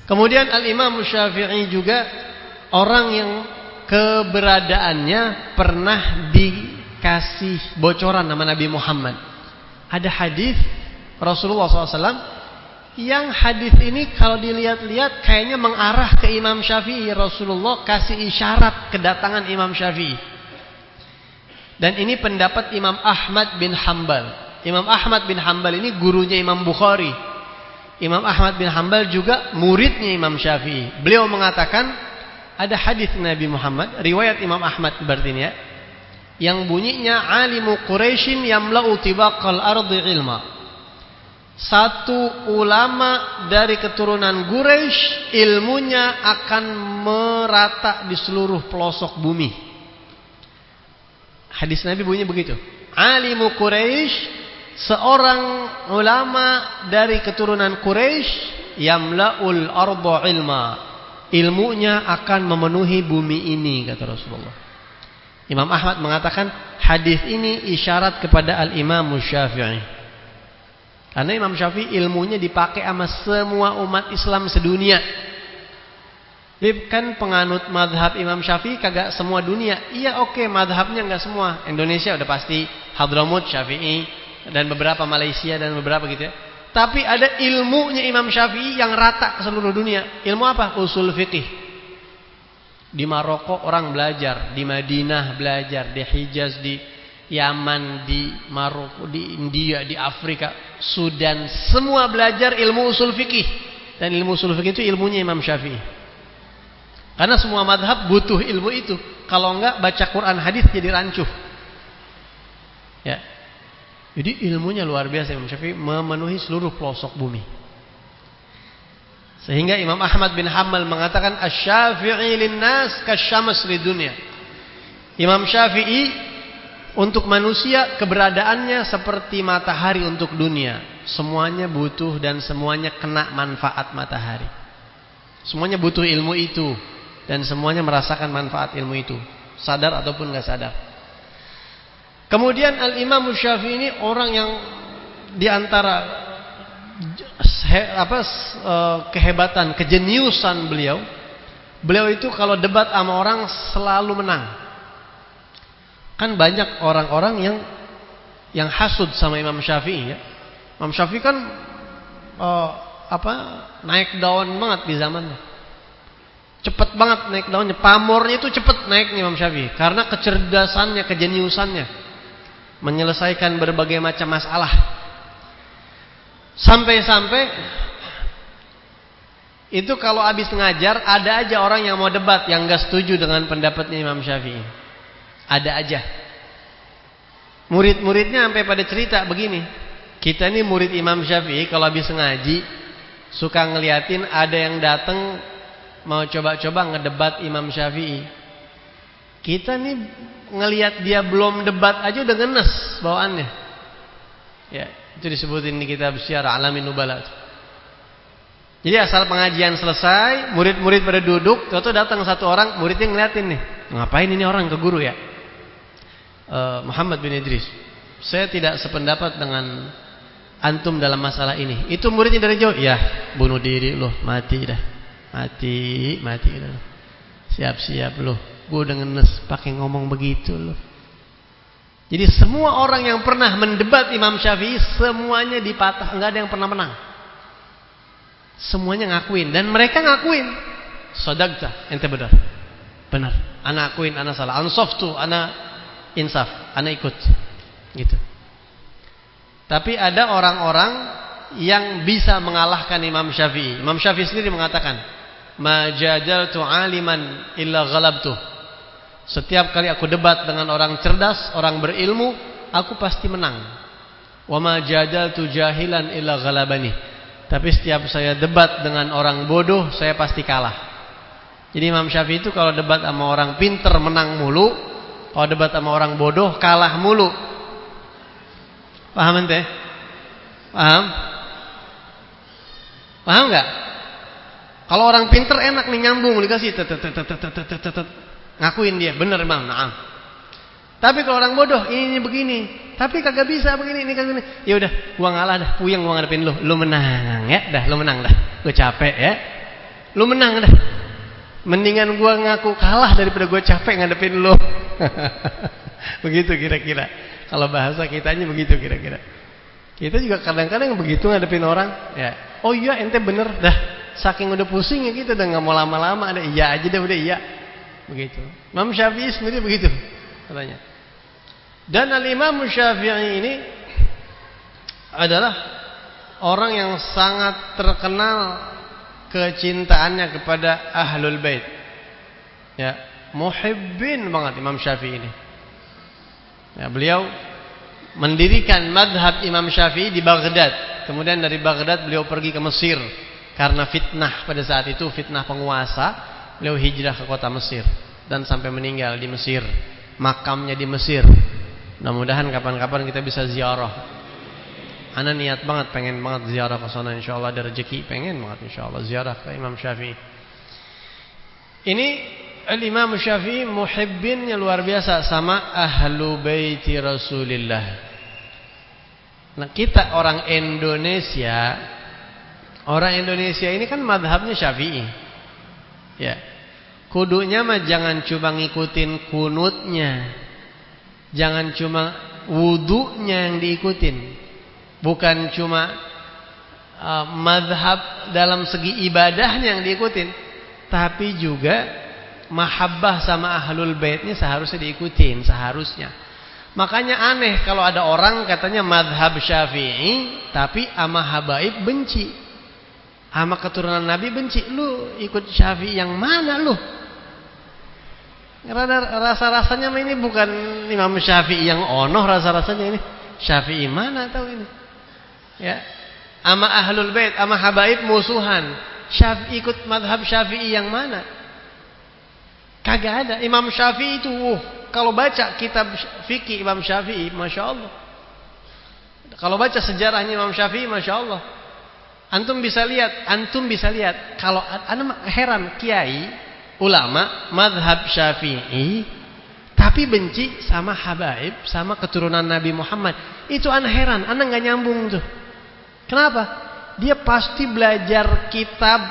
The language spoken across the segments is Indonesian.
Kemudian Al-Imam Syafi'i juga orang yang keberadaannya pernah dikasih bocoran nama Nabi Muhammad. Ada hadis Rasulullah SAW yang hadis ini kalau dilihat-lihat kayaknya mengarah ke Imam Syafi'i. Rasulullah kasih isyarat kedatangan Imam Syafi'i. Dan ini pendapat Imam Ahmad bin Hanbal. Imam Ahmad bin Hanbal ini gurunya Imam Bukhari. Imam Ahmad bin Hanbal juga muridnya Imam Syafi'i. Beliau mengatakan ada hadis Nabi Muhammad, riwayat Imam Ahmad berarti ini ya, yang bunyinya alimu Quraisyin yamla'u tibaqal ardi ilma. Satu ulama dari keturunan Quraisy ilmunya akan merata di seluruh pelosok bumi. Hadis Nabi bunyinya begitu. Alimu Quraisy, seorang ulama dari keturunan Quraisy, yamla'ul arda ilma, ilmunya akan memenuhi bumi ini, kata Rasulullah. Imam Ahmad mengatakan hadis ini isyarat kepada Al-Imam Syafi'i. Karena Imam Syafi'i ilmunya dipakai sama semua umat Islam sedunia. Dia kan penganut madhab Imam Syafi'i kagak semua dunia. Iya oke, madhabnya enggak semua. Indonesia udah pasti Hadramut Syafi'i, dan beberapa Malaysia dan beberapa gitu ya. Tapi ada ilmunya Imam Syafi'i yang rata ke seluruh dunia. Ilmu apa? Usul fikih. Di Maroko orang belajar, di Madinah belajar, di Hijaz, di Yaman, di Maroko, di India, di Afrika, Sudan, semua belajar ilmu usul fikih. Dan ilmu usul fikih itu ilmunya Imam Syafi'i. Karena semua madhab butuh ilmu itu. Kalau enggak baca Quran hadis jadi rancuh. Ya. Jadi ilmunya luar biasa Imam Syafi'i, memenuhi seluruh pelosok bumi. Sehingga Imam Ahmad bin Hanbal mengatakan asy-Syafi'i lin-nas kasyams lidunya. Imam Syafi'i untuk manusia keberadaannya seperti matahari untuk dunia. Semuanya butuh dan semuanya kena manfaat matahari. Semuanya butuh ilmu itu dan semuanya merasakan manfaat ilmu itu, sadar ataupun enggak sadar. Kemudian Al-Imam Syafi'i ini orang yang diantara kehebatan, kejeniusan beliau itu kalau debat sama orang selalu menang. Kan banyak orang-orang yang hasud sama Imam Syafi'i ya. Imam Syafi'i kan naik daun banget di zamannya. Cepet banget naik daunnya, pamornya itu cepet naiknya Imam Syafi'i karena kecerdasannya, kejeniusannya menyelesaikan berbagai macam masalah. Sampai-sampai itu kalau habis ngajar ada aja orang yang mau debat yang enggak setuju dengan pendapatnya Imam Syafi'i. Ada aja. Murid-muridnya sampai pada cerita begini. Kita ini murid Imam Syafi'i kalau habis ngaji suka ngeliatin ada yang datang mau coba-coba ngedebat Imam Syafi'i. Kita nih ngelihat dia belum debat aja udah ngenes bawaannya. Ya, itu disebutin di kitab Syiar Alamin Nubala. Jadi asal pengajian selesai, murid-murid pada duduk, tahu-tahu datang satu orang, muridnya ngeliatin nih. Ngapain ini orang ke guru ya? Muhammad bin Idris. Saya tidak sependapat dengan antum dalam masalah ini. Itu muridnya dari jauh, ya, bunuh diri loh, mati dah. Mati dah. Siap-siap loh. Gue udah ngenes pakai ngomong begitu loh. Jadi semua orang yang pernah mendebat Imam Syafi'i semuanya dipatah, enggak ada yang pernah menang. Semuanya ngakuin dan mereka ngakuin. Sadaqta, ente benar. Benar. Ana akuin, ana salah. Ansaftu, ana insaf, ana ikut. Gitu. Tapi ada orang-orang yang bisa mengalahkan Imam Syafi'i. Imam Syafi'i sendiri mengatakan, "Ma jadaltu 'aliman illa ghalabtuh." Setiap kali aku debat dengan orang cerdas, orang berilmu, aku pasti menang. Wa ma jadaltu jahilan illa ghalabani. Tapi setiap saya debat dengan orang bodoh, saya pasti kalah. Jadi Imam Syafi'i itu kalau debat sama orang pinter menang mulu, kalau debat sama orang bodoh kalah mulu. Paham ente? Paham? Paham enggak? Kalau orang pinter enak nih nyambung dikasih ngakuin dia, benar Bang, naam. Tapi kalau orang bodoh, ini begini, tapi kagak bisa begini, ini kagak begini. Ya udah, gua ngalah dah, puyeng gua ngadepin lu. Lu menang ya, dah lu menang dah. Gua capek ya. Lu menang dah. Mendingan gua ngaku kalah daripada gua capek ngadepin lu. Begitu kira-kira. Kalau bahasa kitanya begitu kira-kira. Kita juga kadang-kadang begitu ngadepin orang, ya. Oh iya ente bener dah. Saking udah pusing ya kita udah nggak mau lama-lama, ada iya aja dah udah iya. Begitu. Imam Syafi'i sendiri begitu katanya. Dan Al-Imam Syafi'i ini adalah orang yang sangat terkenal kecintaannya kepada Ahlul Bait. Ya, muhibbin banget Imam Syafi'i ini. Ya, beliau mendirikan madhab Imam Syafi'i di Baghdad. Kemudian dari Baghdad beliau pergi ke Mesir karena fitnah pada saat itu, fitnah penguasa. Beliau hijrah ke kota Mesir dan sampai meninggal di Mesir. Makamnya di Mesir. Mudah-mudahan kapan-kapan kita bisa ziarah. Ana niat banget, pengen banget ziarah ke sana, insyaallah ada rezeki, pengen banget insyaallah ziarah ke Imam Syafi'i. Ini Imam Syafi'i muhibbinnya luar biasa sama ahlu baiti Rasulillah. Nah, kita orang Indonesia ini kan madhabnya Syafi'i. Ya. Kudunya mah jangan cuma ngikutin kunutnya. Jangan cuma wudunya yang diikutin. Bukan cuma madhab dalam segi ibadahnya yang diikutin, tapi juga mahabbah sama ahlul baitnya seharusnya diikutin, seharusnya. Makanya aneh kalau ada orang katanya madhab Syafi'i tapi ama habaib benci, ama keturunan Nabi benci. Lu ikut Syafi'i yang mana lu? Rasa-rasanya ini bukan Imam Syafi'i yang onoh, rasa-rasanya ini Syafi'i mana tahu ini. Ya, ama ahlul bait, ama habaib musuhan. Ikut madhab Syafi'i yang mana? Kagak ada. Imam Syafi'i itu kalau baca kitab fikih Imam Syafi'i, Masya Allah. Kalau baca sejarahnya Imam Syafi'i, Masya Allah. Antum bisa lihat. Kalau anda heran, kiai, ulama, madhab Syafi'i, tapi benci sama habaib, sama keturunan Nabi Muhammad. Itu anda heran, anda nggak nyambung tuh. Kenapa? Dia pasti belajar kitab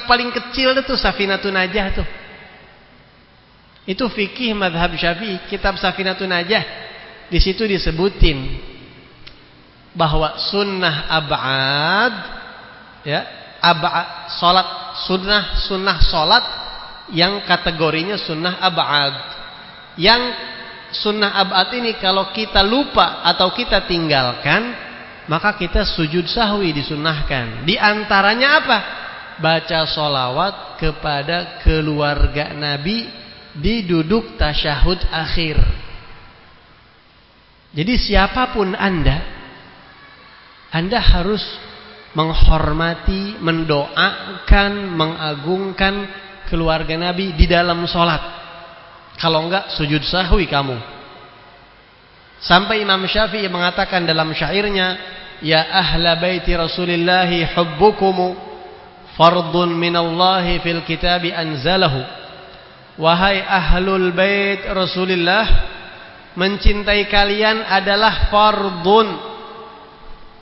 paling kecil itu Safinatun Najah tuh. Itu fikih madhab Syafi'i, kitab Safinatun Najah. Di situ disebutin bahwa sunnah ab'ad, ya, sunnah salat yang kategorinya sunnah ab'ad. Yang sunnah ab'ad ini kalau kita lupa atau kita tinggalkan, maka kita sujud sahwi disunnahkan. Di antaranya apa? Baca sholawat kepada keluarga Nabi di duduk tasyahud akhir. Jadi siapapun Anda harus menghormati, mendoakan, mengagungkan keluarga Nabi di dalam sholat. Kalau enggak sujud sahwi kamu. Sampai Imam Syafi'i mengatakan dalam syairnya, ya ahla baiti Rasulillahi hubbukumu fardun minallahi fil kitabi anzalahu. Wahai ahlul bait Rasulillah, mencintai kalian adalah fardun,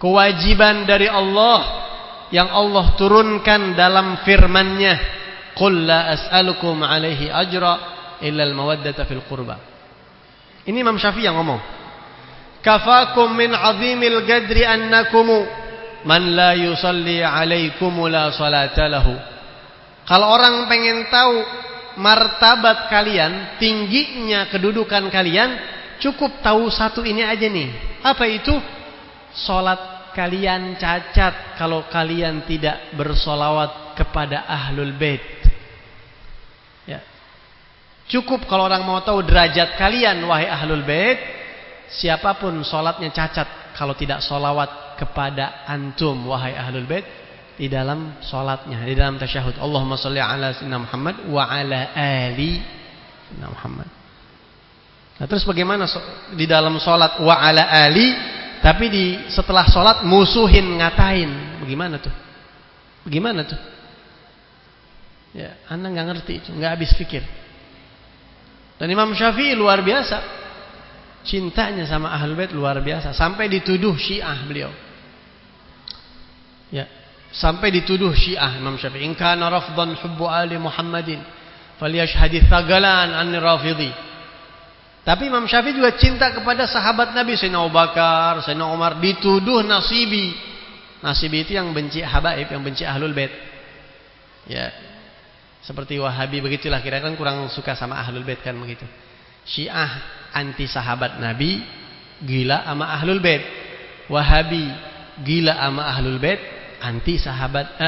kewajiban dari Allah yang Allah turunkan dalam firman-Nya, qul la as'alukum alaihi ajra illa al-mawaddata fil qurba. Ini Imam Syafi'i yang ngomong. Kafakum min azimil gadri annakum man la yusalli alaikum la salata lahu. Kalau orang pengen tahu martabat kalian, tingginya kedudukan kalian, cukup tahu satu ini aja nih. Apa itu? Salat kalian cacat kalau kalian tidak bersolawat kepada ahlul bait. Ya. Cukup kalau orang mau tahu derajat kalian wahai ahlul bait, siapapun salatnya cacat kalau tidak solawat kepada antum wahai ahlul bait di dalam salatnya, di dalam tasyahud. Allahumma shalli ala sayyidina Muhammad wa ala ali sayyidina Muhammad. Nah, terus bagaimana di dalam salat wa ala ali, tapi setelah salat musuhin, ngatain? Bagaimana tuh? Bagaimana tuh? Ya, Anda nggak ngerti itu, nggak habis pikir. Dan Imam Syafi'i luar biasa, cintanya sama Ahlul Bait luar biasa, sampai dituduh Syiah beliau. Ya, sampai dituduh Syiah Imam Syafi'i. In kana rafdan hubbu ali Muhammadin falyashhadi thagalan anni rafidhi. Tapi Imam Syafi'i juga cinta kepada sahabat Nabi, Sayyidina Abu Bakar, Sayyidina Umar, dituduh nasibi. Nasibi itu yang benci habaib, yang benci Ahlul Bait. Ya. Seperti Wahabi begitulah, kira-kira kan kurang suka sama Ahlul Bait kan begitu. Syiah anti sahabat Nabi, gila sama Ahlul Bait. Wahabi gila sama Ahlul Bait, anti sahabat,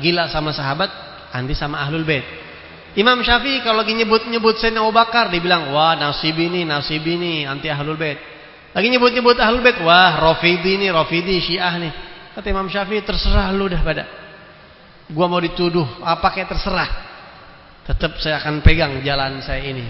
gila sama sahabat, anti sama Ahlul Bait. Imam Syafi'i kalau lagi nyebut-nyebut Sayyidina Abu Bakar, dibilang wah nasib ini anti Ahlul Bait. Lagi nyebut-nyebut Ahlul Bait, wah Rafidi Syiah nih. Kata Imam Syafi'i, terserah lu dah pada. Gua mau dituduh apa kayak terserah. Tetap saya akan pegang jalan saya ini.